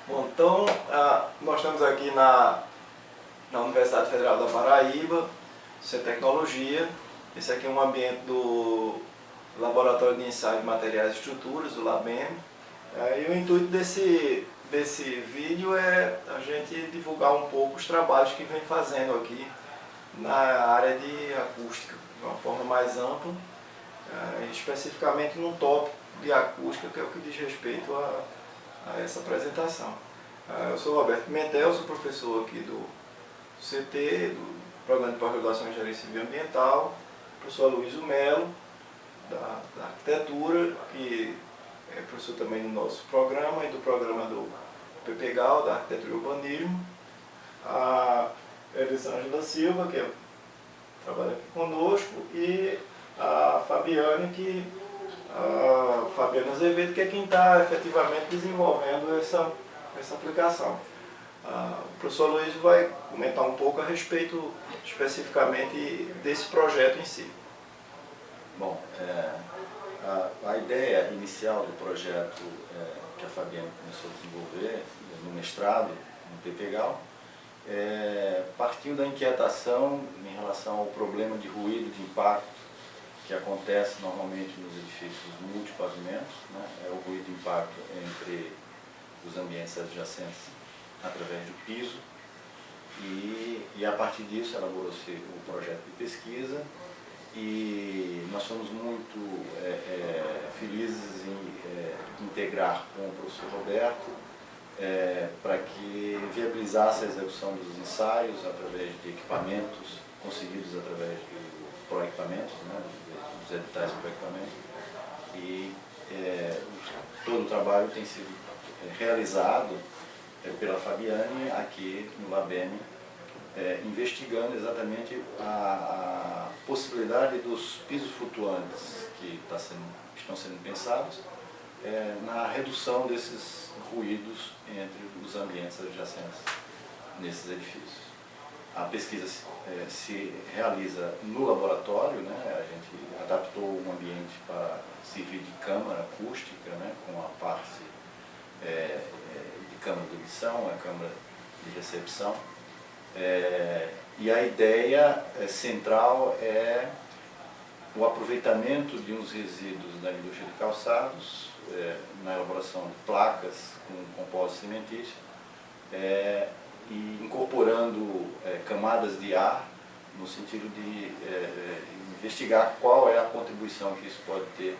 Bom, então, nós estamos aqui na Universidade Federal da Paraíba, isso é tecnologia. Esse aqui é um ambiente do Laboratório de Ensaio de Materiais e Estruturas, do LABEM. E o intuito desse vídeo é a gente divulgar um pouco os trabalhos que vem fazendo aqui na área de acústica, de uma forma mais ampla, especificamente num tópico de acústica, que é o que diz respeito a essa apresentação. Eu sou Roberto Pimentel, sou professor aqui do CT, do Programa de Pós-Graduação em Engenharia Civil e Ambiental, professor Luísio Melo, da Arquitetura, que é professor também do nosso programa e do programa do PPGAL, da Arquitetura e Urbanismo, a Elisângela Silva, que trabalha aqui conosco, e a Fabiana Azevedo, que é quem está efetivamente desenvolvendo essa aplicação. O professor Luiz vai comentar um pouco a respeito especificamente desse projeto em si. Bom, a ideia inicial do projeto que a Fabiana começou a desenvolver no mestrado, no PPGAL, partiu da inquietação em relação ao problema de ruído de impacto que acontece normalmente nos edifícios multipavimentos, né? É o ruído de impacto entre os ambientes adjacentes através do piso, e a partir disso elaborou-se o projeto de pesquisa, e nós somos muito felizes em integrar com o professor Roberto para que viabilizasse a execução dos ensaios através de equipamentos conseguidos através do proequipamento, né, dos editais de proequipamento, e todo o trabalho tem sido realizado pela Fabiane aqui no LABEM, investigando exatamente a possibilidade dos pisos flutuantes que estão sendo pensados na redução desses ruídos entre os ambientes adjacentes nesses edifícios. A pesquisa se realiza no laboratório, né? A gente adaptou um ambiente para servir de câmara acústica, né? Com a parte de câmara de audição, a câmara de recepção. E a ideia central é o aproveitamento de uns resíduos da indústria de calçados na elaboração de placas com compósito cimentício, e incorporando camadas de ar no sentido de investigar qual é a contribuição que isso pode ter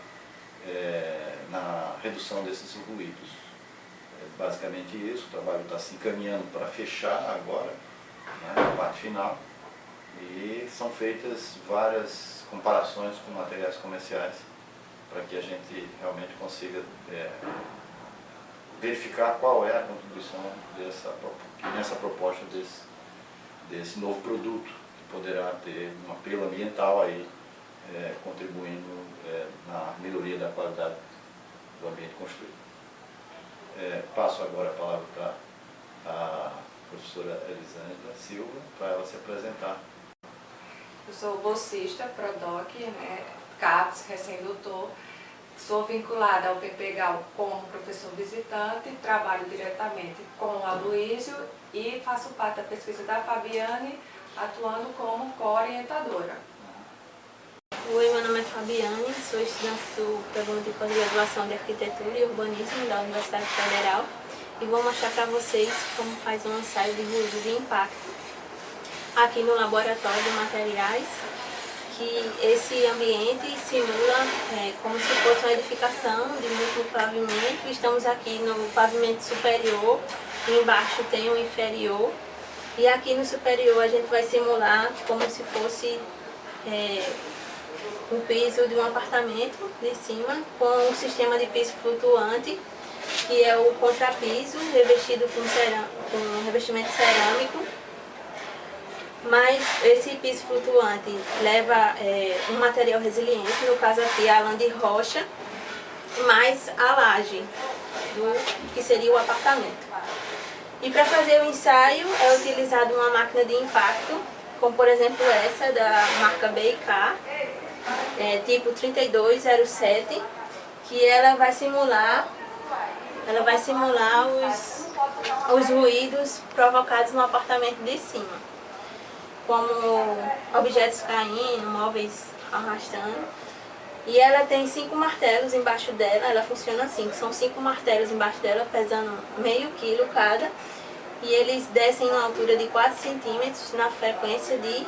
na redução desses ruídos. Basicamente isso, o trabalho está se encaminhando para fechar agora, né, a parte final, e são feitas várias comparações com materiais comerciais para que a gente realmente consiga verificar qual é a contribuição nessa proposta desse novo produto, que poderá ter um apelo ambiental aí, contribuindo na melhoria da qualidade do ambiente construído. Passo agora a palavra para a professora Elisângela Silva, para ela se apresentar. Eu sou bolsista, PRODOC, CAPES, recém-doutor. Sou vinculada ao PPGAL como professor visitante, trabalho diretamente com a Luísio e faço parte da pesquisa da Fabiane, atuando como co-orientadora. Oi, meu nome é Fabiane, sou estudante do programa de pós-graduação de Arquitetura e Urbanismo da Universidade Federal e vou mostrar para vocês como faz um ensaio de ruído de impacto aqui no Laboratório de Materiais, que esse ambiente simula como se fosse uma edificação de múltiplo pavimento. Estamos aqui no pavimento superior, embaixo tem o inferior, e aqui no superior a gente vai simular como se fosse o piso de um apartamento de cima, com um sistema de piso flutuante, que é o contrapiso revestido com revestimento cerâmico. Mas esse piso flutuante leva um material resiliente, no caso aqui a lã de rocha, mais a laje, que seria o apartamento. E para fazer o ensaio é utilizado uma máquina de impacto, como por exemplo essa da marca B&K, tipo 3207, que ela vai simular ela vai simular os ruídos provocados no apartamento de cima, como objetos caindo, móveis arrastando. E ela tem 5 martelos embaixo dela, ela funciona assim, são 5 martelos embaixo dela, pesando meio quilo cada, e eles descem na altura de 4 centímetros na frequência de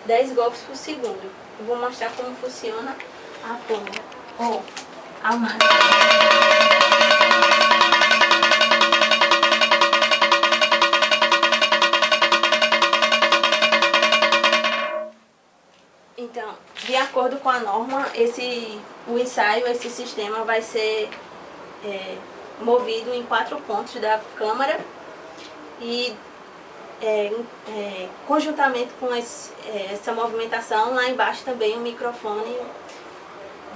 10 golpes por segundo. Eu vou mostrar como funciona a pomba, a máquina. Então, de acordo com a norma, o ensaio, esse sistema vai ser movido em 4 pontos da câmara e conjuntamente com essa movimentação, lá embaixo também o microfone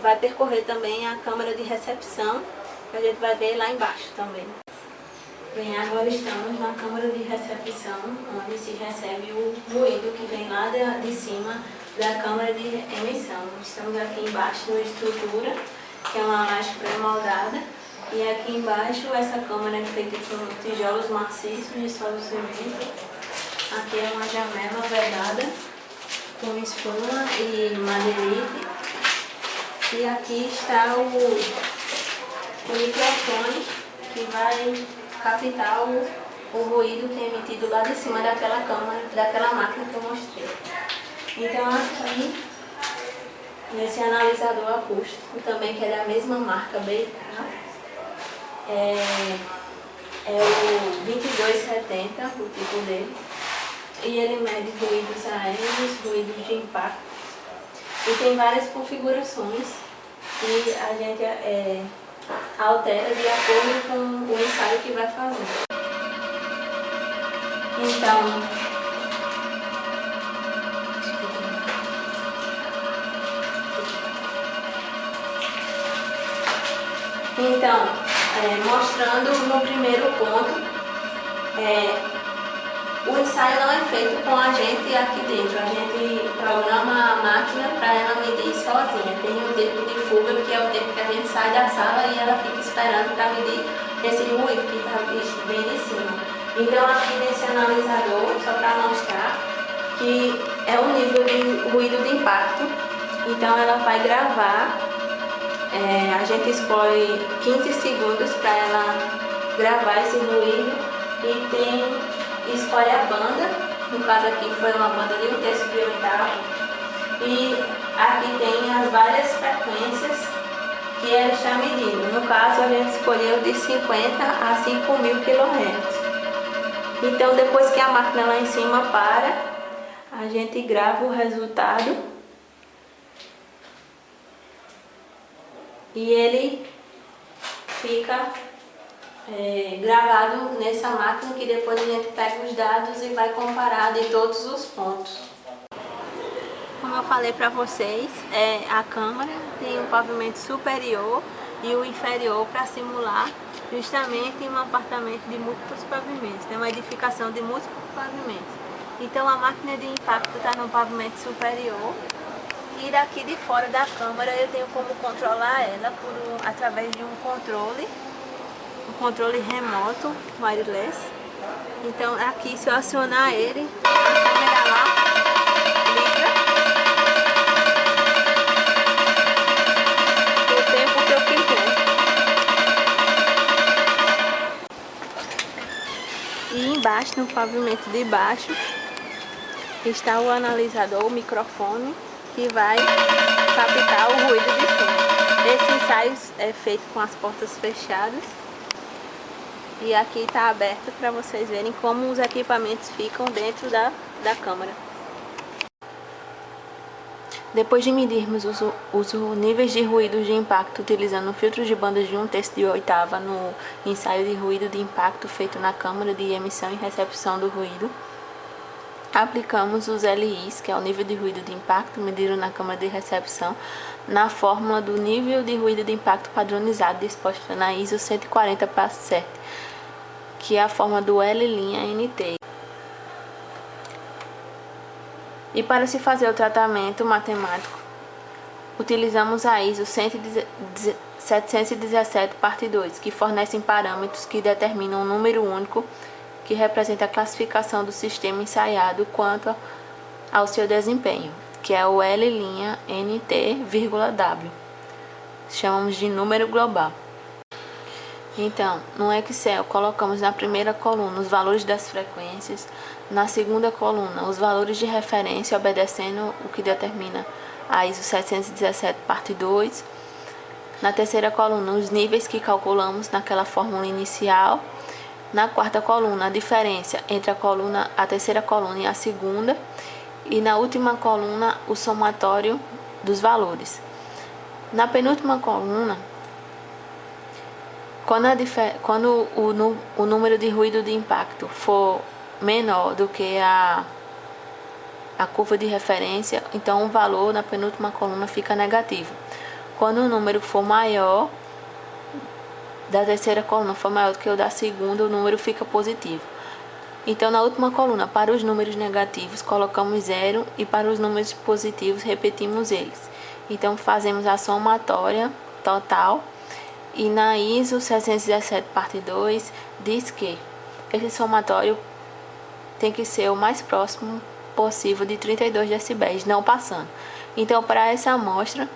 vai percorrer também a câmara de recepção, que a gente vai ver lá embaixo também. Bem, agora estamos na câmara de recepção, onde se recebe o ruído que vem lá de cima da câmara de emissão. Estamos aqui embaixo na estrutura, que é uma laje pré-moldada, e aqui embaixo essa câmara é feita com tijolos maciços de solucionamento. Aqui é uma janela vedada com espuma e madeirite. E aqui está o microfone que vai captar o ruído que é emitido lá de cima daquela câmara, daquela máquina que eu mostrei. Então aqui, nesse analisador acústico, também que é da mesma marca BK, é o 2270, o tipo dele, e ele mede ruídos aéreos, ruídos de impacto, e tem várias configurações que a gente altera de acordo com o ensaio que vai fazer. Então, mostrando no primeiro ponto, o ensaio não é feito com a gente aqui dentro, a gente programa a máquina para ela medir sozinha. Tem um tempo de fuga, que é o tempo que a gente sai da sala e ela fica esperando para medir esse ruído que está bem de cima. Então aqui nesse analisador, só para mostrar que é o nível de ruído de impacto, então ela vai gravar, a gente escolhe 15 segundos para ela gravar esse ruído e escolhe a banda, no caso aqui foi uma banda de 1/3 de oitava, e aqui tem as várias frequências que ela está medindo. No caso a gente escolheu de 50 a 5.000 kHz. Então depois que a máquina lá em cima para, a gente grava o resultado e ele fica gravado nessa máquina, que depois a gente pega os dados e vai comparar de todos os pontos. Como eu falei para vocês, a câmara tem um pavimento superior e o inferior para simular justamente um apartamento de múltiplos pavimentos, tem uma edificação de múltiplos pavimentos. Então a máquina de impacto está no pavimento superior e daqui de fora da câmara eu tenho como controlar ela através de um controle remoto, wireless. Então aqui, se eu acionar ele, a câmera lá liga o tempo que eu quiser. E embaixo, no pavimento de baixo, está o analisador, o microfone, que vai captar o ruído de cima. Esse ensaio é feito com as portas fechadas. E aqui está aberto para vocês verem como os equipamentos ficam dentro da câmara. Depois de medirmos os níveis de ruído de impacto utilizando filtros de bandas de 1/3 de oitava no ensaio de ruído de impacto feito na câmara de emissão e recepção do ruído, aplicamos os LIs, que é o nível de ruído de impacto medido na câmara de recepção, na fórmula do nível de ruído de impacto padronizado disposta na ISO 140-7, que é a forma do L'(NT). E para se fazer o tratamento matemático, utilizamos a ISO 717, parte 2, que fornecem parâmetros que determinam um número único que representa a classificação do sistema ensaiado quanto ao seu desempenho, que é o L'(NT,W). Chamamos de número global. Então, no Excel, colocamos na primeira coluna os valores das frequências, na segunda coluna os valores de referência, obedecendo o que determina a ISO 717, parte 2. Na terceira coluna, os níveis que calculamos naquela fórmula inicial. Na quarta coluna, a diferença entre a terceira coluna e a segunda. E na última coluna, o somatório dos valores. Na penúltima coluna, quando o número de ruído de impacto for menor do que a curva de referência, então o valor na penúltima coluna fica negativo. Quando o número for maior, da terceira coluna for maior do que o da segunda, o número fica positivo. Então, na última coluna, para os números negativos, colocamos 0 e para os números positivos, repetimos eles. Então, fazemos a somatória total e na ISO 717, parte 2, diz que esse somatório tem que ser o mais próximo possível de 32 decibéis, não passando. Então, para essa amostra,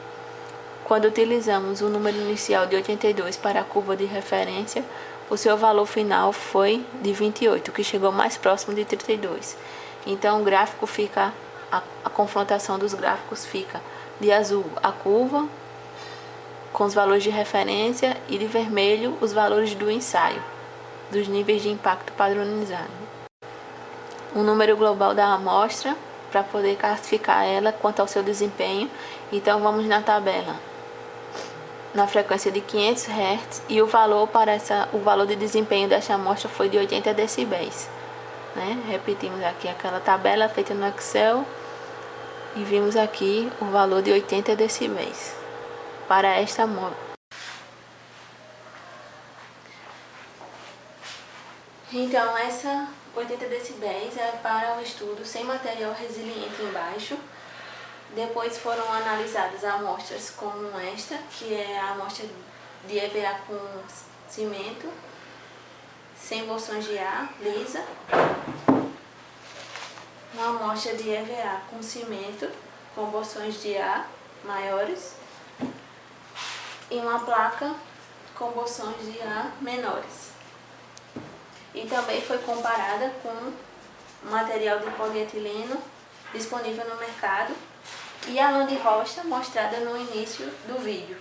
quando utilizamos o número inicial de 82 para a curva de referência, o seu valor final foi de 28, que chegou mais próximo de 32. Então, o gráfico fica, a confrontação dos gráficos fica de azul a curva, com os valores de referência, e de vermelho os valores do ensaio, dos níveis de impacto padronizado. O número global da amostra, para poder classificar ela quanto ao seu desempenho. Então, vamos na tabela. Na frequência de 500 Hz e o valor de desempenho dessa amostra foi de 80 decibéis. Repetimos aqui aquela tabela feita no Excel e vimos aqui o valor de 80 decibéis para esta amostra. Então, essa 80 decibéis é para o estudo sem material resiliente embaixo. Depois foram analisadas amostras como esta, que é a amostra de EVA com cimento, sem bolsões de ar, lisa. Uma amostra de EVA com cimento, com bolsões de ar maiores. E uma placa com bolsões de ar menores. E também foi comparada com material de polietileno disponível no mercado e a lã de rocha mostrada no início do vídeo.